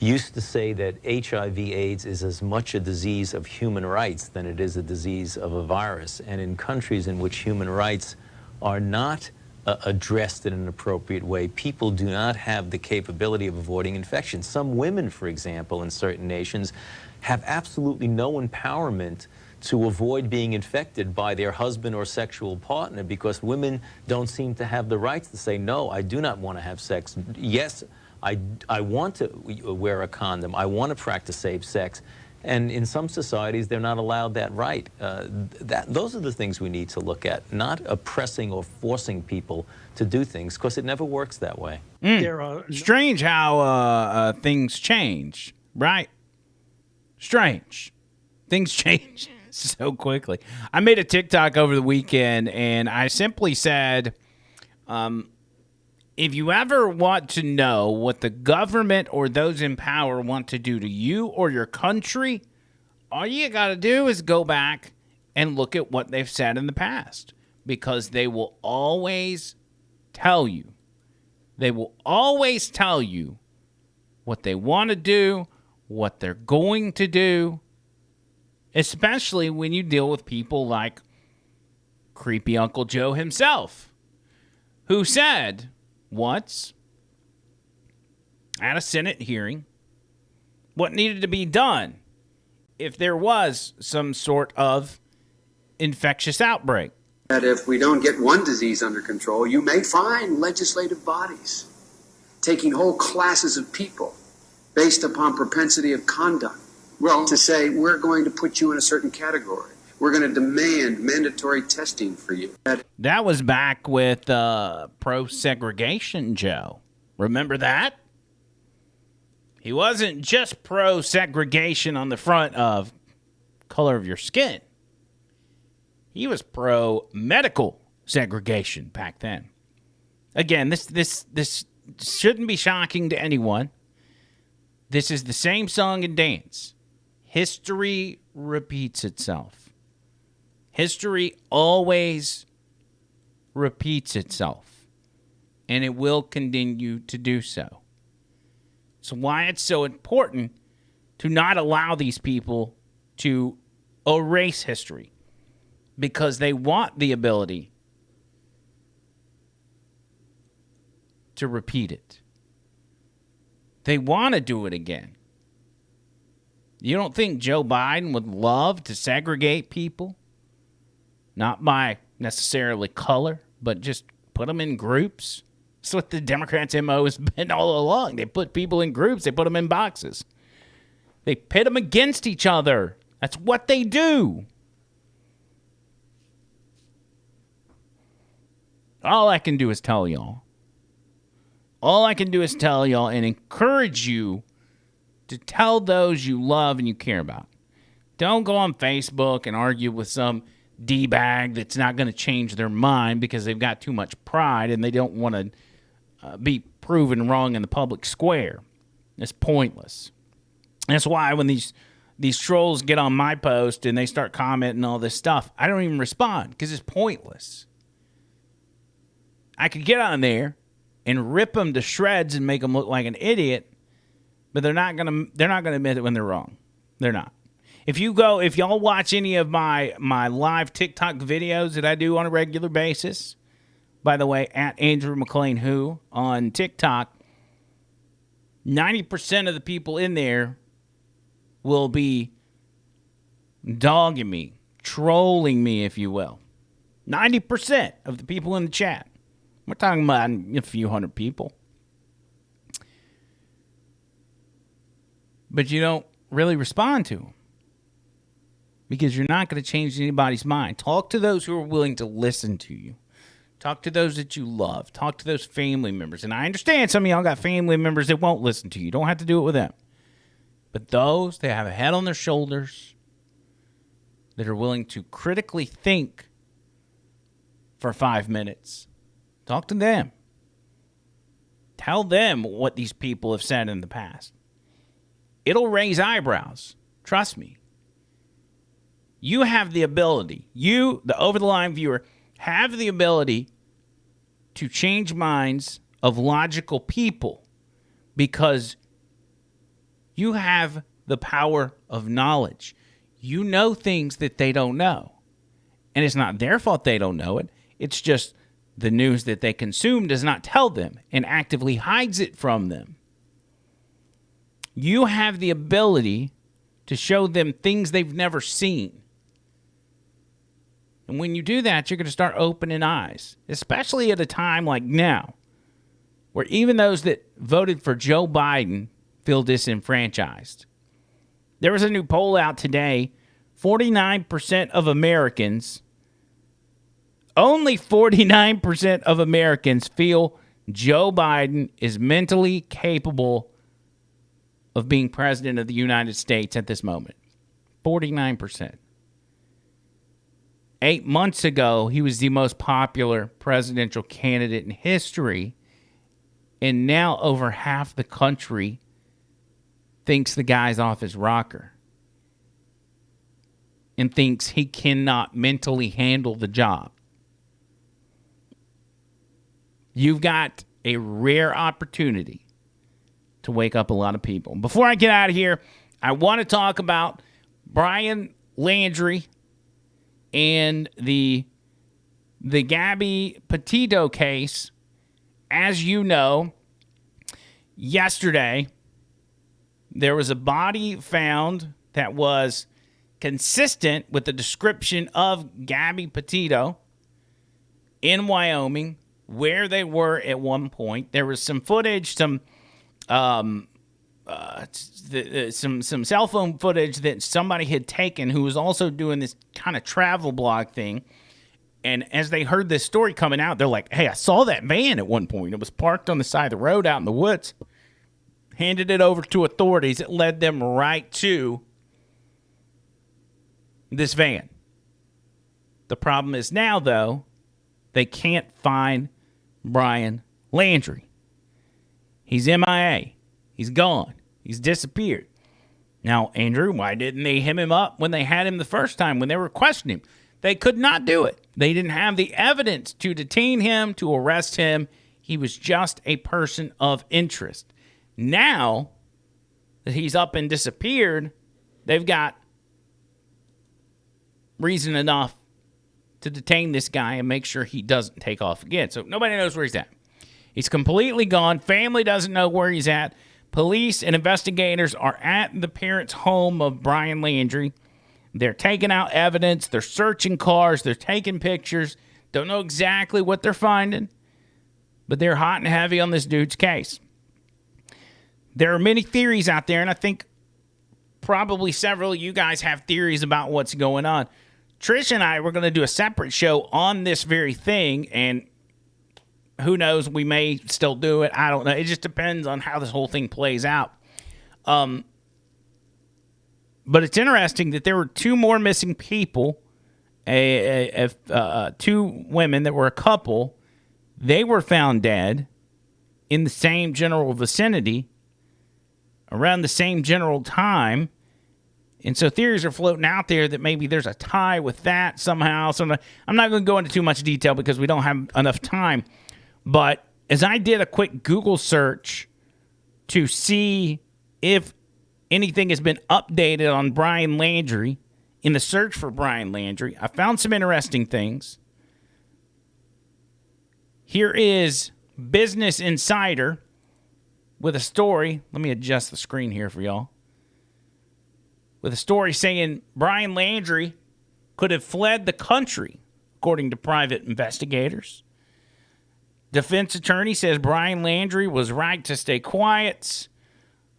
used to say that HIV/AIDS is as much a disease of human rights than it is a disease of a virus. And in countries in which human rights are not addressed in an appropriate way, people do not have the capability of avoiding infection. Some women, for example, in certain nations, have absolutely no empowerment to avoid being infected by their husband or sexual partner, because women don't seem to have the rights to say, no, I do not want to have sex. Yes, I want to wear a condom. I want to practice safe sex. And in some societies, they're not allowed that right. Those are the things we need to look at, not oppressing or forcing people to do things, because it never works that way. Strange how things change, right? Strange. Things change so quickly. I made a TikTok over the weekend, and I simply said, if you ever want to know what the government or those in power want to do to you or your country, all you got to do is go back and look at what they've said in the past, because they will always tell you. They will always tell you what they want to do, what they're going to do, especially when you deal with people like creepy Uncle Joe himself, who said once at a Senate hearing what needed to be done if there was some sort of infectious outbreak. That if we don't get one disease under control, you may find legislative bodies taking whole classes of people based upon propensity of conduct. Well, to say, we're going to put you in a certain category. We're going to demand mandatory testing for you. That was back with pro-segregation Joe. Remember that? He wasn't just pro-segregation on the front of color of your skin. He was pro-medical segregation back then. Again, this shouldn't be shocking to anyone. This is the same song and dance. History repeats itself. History always repeats itself, and it will continue to do so. So why it's so important to not allow these people to erase history, because they want the ability to repeat it. They want to do it again. You don't think Joe Biden would love to segregate people? Not by necessarily color, but just put them in groups. That's what the Democrats' MO has been all along. They put people in groups. They put them in boxes. They pit them against each other. That's what they do. All I can do is tell y'all. All I can do is tell y'all and encourage you to tell those you love and you care about. Don't go on Facebook and argue with some D-bag that's not going to change their mind because they've got too much pride and they don't want to be proven wrong in the public square. It's pointless. That's why when these trolls get on my post and they start commenting all this stuff, I don't even respond because it's pointless. I could get on there and rip them to shreds and make them look like an idiot, but they're not gonna admit it when they're wrong. They're not. If y'all watch any of my live TikTok videos that I do on a regular basis, by the way, at Andrew McLean Who on TikTok, 90% of the people in there will be dogging me, trolling me, if you will. 90% of the people in the chat. We're talking about a few hundred people. But you don't really respond to them because you're not going to change anybody's mind. Talk to those who are willing to listen to you. Talk to those that you love. Talk to those family members. And I understand some of y'all got family members that won't listen to you. You don't have to do it with them. But those that have a head on their shoulders, that are willing to critically think for 5 minutes, talk to them. Tell them what these people have said in the past. It'll raise eyebrows. Trust me. You have the ability, you, the over-the-line viewer, have the ability to change minds of logical people because you have the power of knowledge. You know things that they don't know. And it's not their fault they don't know it. It's just the news that they consume does not tell them and actively hides it from them. You have the ability to show them things they've never seen. And when you do that, you're going to start opening eyes, especially at a time like now, where even those that voted for Joe Biden feel disenfranchised. There was a new poll out today. 49% of Americans, only 49% of Americans feel Joe Biden is mentally capable of being president of the United States at this moment. 49%. 8 months ago, he was the most popular presidential candidate in history, and now over half the country thinks the guy's off his rocker and thinks he cannot mentally handle the job. You've got a rare opportunity to wake up a lot of people. Before I get out of here, I want to talk about Brian Landry and the Gabby Petito case. As you know, yesterday there was a body found that was consistent with the description of Gabby Petito in Wyoming, where they were at one point. There was some footage, some cell phone footage that somebody had taken who was also doing this kind of travel blog thing. And as they heard this story coming out, they're like, hey, I saw that van at one point. It was parked on the side of the road out in the woods. Handed it over to authorities. It led them right to this van. The problem is now, though, they can't find Brian Landry. He's MIA. He's gone. He's disappeared. Now, Andrew, why didn't they hem him up when they had him the first time, when they were questioning him? They could not do it. They didn't have the evidence to detain him, to arrest him. He was just a person of interest. Now that he's up and disappeared, they've got reason enough to detain this guy and make sure he doesn't take off again. So nobody knows where he's at. He's completely gone. Family doesn't know where he's at. Police and investigators are at the parents' home of Brian Landry. They're taking out evidence. They're searching cars. They're taking pictures. Don't know exactly what they're finding, but they're hot and heavy on this dude's case. There are many theories out there, and I think probably several of you guys have theories about what's going on. Trish and I were going to do a separate show on this very thing, and who knows, we may still do it. I don't know. It just depends on how this whole thing plays out. But it's interesting that there were two more missing people, two women that were a couple. They were found dead in the same general vicinity around the same general time. And so theories are floating out there that maybe there's a tie with that somehow. So I'm not going to go into too much detail because we don't have enough time. But as I did a quick Google search to see if anything has been updated on Brian Landry, in the search for Brian Landry, I found some interesting things. Here is Business Insider with a story. Let me adjust the screen here for y'all. With a story saying Brian Landry could have fled the country, according to private investigators. Defense attorney says Brian Landry was right to stay quiet.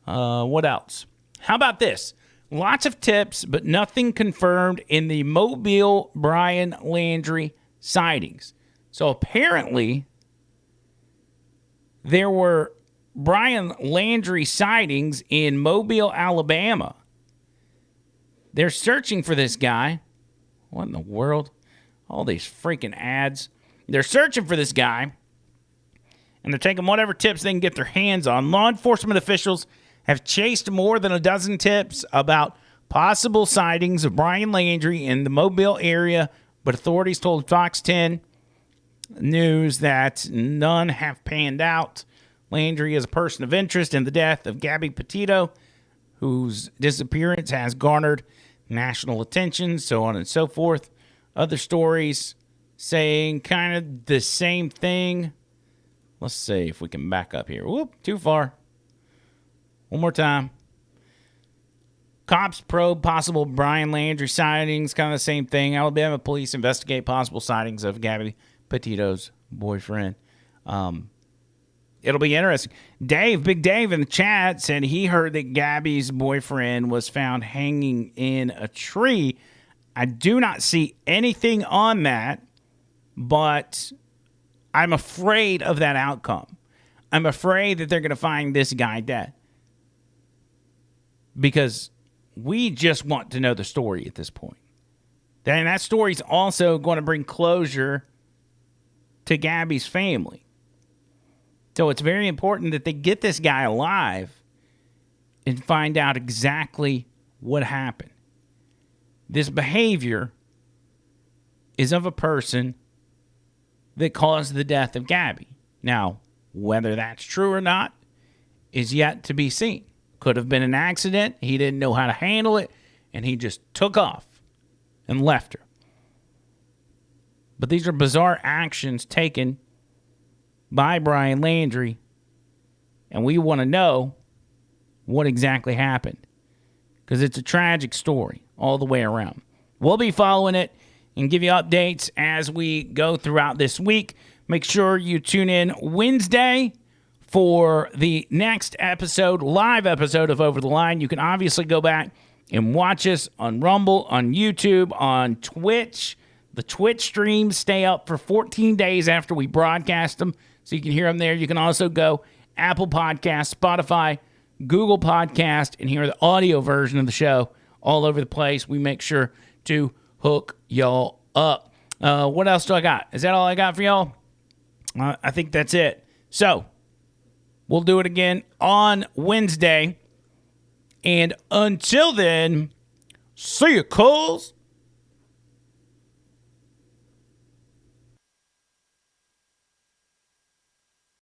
What else? How about this? Lots of tips, but nothing confirmed in the Mobile Brian Landry sightings. So apparently, there were Brian Landry sightings in Mobile, Alabama. They're searching for this guy. What in the world? All these freaking ads. They're searching for this guy, and they're taking whatever tips they can get their hands on. Law enforcement officials have chased more than a dozen tips about possible sightings of Brian Landry in the Mobile area, but authorities told Fox 10 News that none have panned out. Landry is a person of interest in the death of Gabby Petito, whose disappearance has garnered national attention, so on and so forth. Other stories saying kind of the same thing. Let's see if we can back up here. Whoop, too far. One more time. Cops probe possible Brian Landry sightings, kind of the same thing. Alabama police investigate possible sightings of Gabby Petito's boyfriend. It'll be interesting. Big Dave in the chat said he heard that Gabby's boyfriend was found hanging in a tree. I do not see anything on that, but I'm afraid of that outcome. I'm afraid that they're going to find this guy dead. Because we just want to know the story at this point. And that story's also going to bring closure to Gabby's family. So it's very important that they get this guy alive and find out exactly what happened. This behavior is of a person that caused the death of Gabby. Now, whether that's true or not is yet to be seen. Could have been an accident. He didn't know how to handle it, and he just took off and left her. But these are bizarre actions taken by Brian Landry, and we want to know what exactly happened, because it's a tragic story all the way around. We'll be following it and give you updates as we go throughout this week. Make sure you tune in Wednesday for the next episode, live episode of Over the Line. You can obviously go back and watch us on Rumble, on YouTube, on Twitch. The Twitch streams stay up for 14 days after we broadcast them, so you can hear them there. You can also go Apple Podcast, Spotify, Google Podcast, and hear the audio version of the show all over the place. We make sure to hook y'all up. What else do I got? Is that all I got for y'all? I think that's it. So, we'll do it again on Wednesday. And until then, see you, Coles.